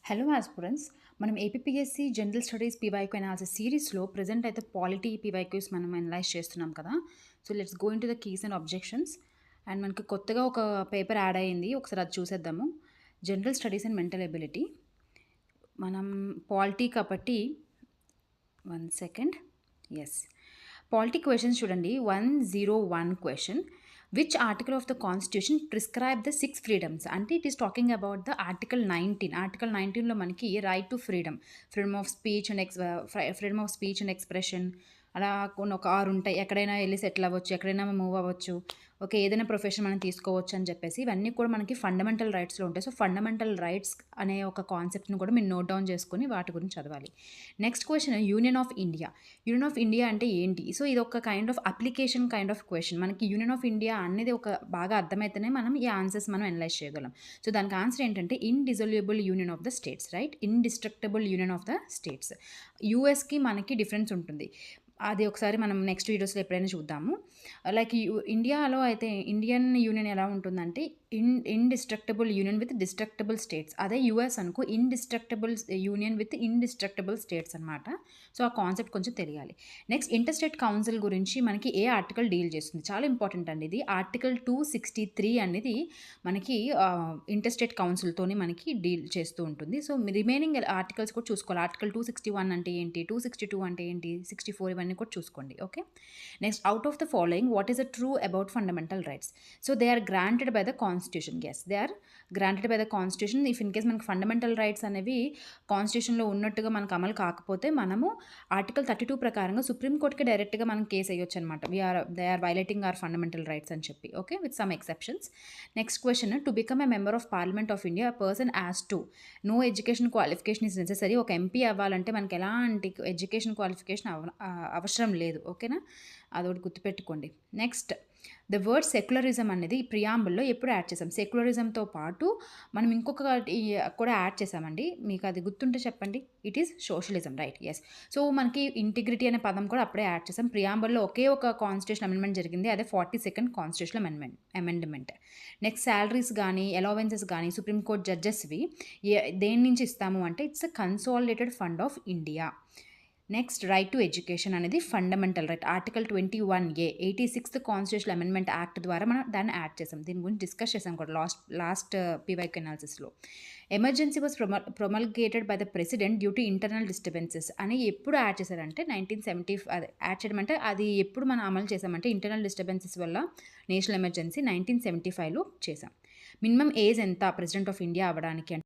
Hello aspirants. మనం APPSC general studies PYQ analysis సిరీస్లో present అయితే పాలిటీ పీవైక్యూస్ మనం అనలైజ్ చేస్తున్నాం కదా. So let's go into the keys and objections. And మనకి కొత్తగా ఒక పేపర్ యాడ్ అయ్యింది, ఒకసారి అది చూసేద్దాము. General studies and mental ability. మనం పాలిటీ కాబట్టి 1 సెకండ్. ఎస్, పాలిటీ క్వశ్చన్స్ చూడండి. 101 question. Which article of the constitution prescribe the 6 freedoms? అంటే it is talking about the article 19. Article 19లో మనకి right to freedom, freedom of speech and freedom of speech and expression, అలా కొన్ని ఒక 6 ఉంటాయి. ఎక్కడైనా వెళ్ళి settle అవ్వచ్చు, ఎక్కడైనా మూవ్ అవ్వచ్చు, ఓకే, ఏదైనా ప్రొఫెషన్ మనం తీసుకోవచ్చు అని చెప్పేసి ఇవన్నీ కూడా మనకి ఫండమెంటల్ రైట్స్లో ఉంటాయి. సో ఫండమెంటల్ రైట్స్ అనే ఒక కాన్సెప్ట్ని కూడా మీరు నోట్ డౌన్ చేసుకుని వాటి గురించి చదవాలి. Next question, union of India. Union of India అంటే ఏంటి? సో ఇది ఒక kind of application kind of question. మనకి యూనియన్ ఆఫ్ ఇండియా అనేది ఒక బాగా అర్థమైతేనే మనం ఈ ఆన్సర్స్ మనం అనలైజ్ చేయగలం. సో దానికి ఆన్సర్ ఏంటంటే indissoluble union of the states, right? Indestructible union of the states. యూఎస్కి మనకి డిఫరెన్స్ ఉంటుంది, అది ఒకసారి మనం నెక్స్ట్ వీడియోస్లో ఎప్పుడైనా చూద్దాము. లైక్ ఇండియాలో అయితే ఇండియన్ యూనియన్ ఎలా ఉంటుందంటే indestructible union with destructible states. అదే యూఎస్ అనుకో indestructible union with indestructible states అనమాట. సో ఆ కాన్సెప్ట్ కొంచెం తెలియాలి. నెక్స్ట్, ఇంటర్స్టేట్ కౌన్సిల్ గురించి మనకి ఏ ఆర్టికల్ డీల్ చేస్తుంది? చాలా ఇంపార్టెంట్ అండి ఇది. ఆర్టికల్ 263 అనేది మనకి ఇంటర్స్టేట్ కౌన్సిల్తోని మనకి డీల్ చేస్తూ ఉంటుంది. సో రిమైనింగ్ ఆర్టికల్స్ కూడా చూసుకోవాలి. ఆర్టికల్ 261 అంటే ఏంటి, 262 అంటే ఏంటి, 64 ఇవన్నీ కూడా చూసుకోండి. Okay. Next, out of the following what is the true about fundamental rights? So they are granted by the constitution. Yes, they are granted by the constitution. If in case మనకి fundamental rights అనేవి కాన్స్టిట్యూషన్లో ఉన్నట్టుగా మనకు అమలు కాకపోతే మనము article 32 ప్రకారంగా సుప్రీంకోర్టుకి డైరెక్ట్గా మనం కేసు వేయొచ్చు అనమాట. They are violating our fundamental rights అని చెప్పి. Okay, with some exceptions. Next question, to become a member of parliament of India person as to no education qualification is necessary. ఒక ఎంపీ అవ్వాలంటే మనకి ఎలాంటి ఎడ్యుకేషన్ క్వాలిఫికేషన్ అవసరం లేదు. ఓకేనా, అదొకటి గుర్తుపెట్టుకోండి. నెక్స్ట్, ద వర్డ్ సెక్యులరిజం అనేది ప్రియాంబుల్లో ఎప్పుడు యాడ్ చేసాం? సెక్యులరిజంతో పాటు మనం ఇంకొకటి కూడా యాడ్ చేసామండి, మీకు అది గుర్తుంటే చెప్పండి. It is socialism, right? Yes. So మనకి ఇంటిగ్రిటీ అనే పదం కూడా అప్పుడే యాడ్ చేసాం. ప్రియాంబుల్లో ఒకే ఒక కాన్స్టిట్యూషన్ అమెండ్మెంట్ జరిగింది, అదే 42nd constitution amendment. Next, salaries కానీ అలవెన్సెస్ కానీ సుప్రీంకోర్టు జడ్జెస్వి దేని నుంచి ఇస్తాము అంటే it's a consolidated fund of India. Next, right to education అనేది fundamental right. Article 21A 86th constitution amendment act ద్వారా మనం దాన్ని యాడ్ చేసాం. దీని గురించి డిస్కస్ చేసాం కూడా లాస్ట్ పీవైక్యూ అనాలిసిస్లో. Emergency was promulgated by the president due to internal disturbances అని ఎప్పుడు యాడ్ చేశారంటే 1970. అది యాడ్ చేయడం అంటే అది ఎప్పుడు మనం అమలు చేసామంటే ఇంటర్నల్ డిస్టర్బెన్సెస్ వల్ల నేషనల్ ఎమర్జెన్సీ 1975లో చేసాం. మినిమం ఏజ్ ఎంత ప్రెసిడెంట్ ఆఫ్ ఇండియా అవ్వడానికి అంటే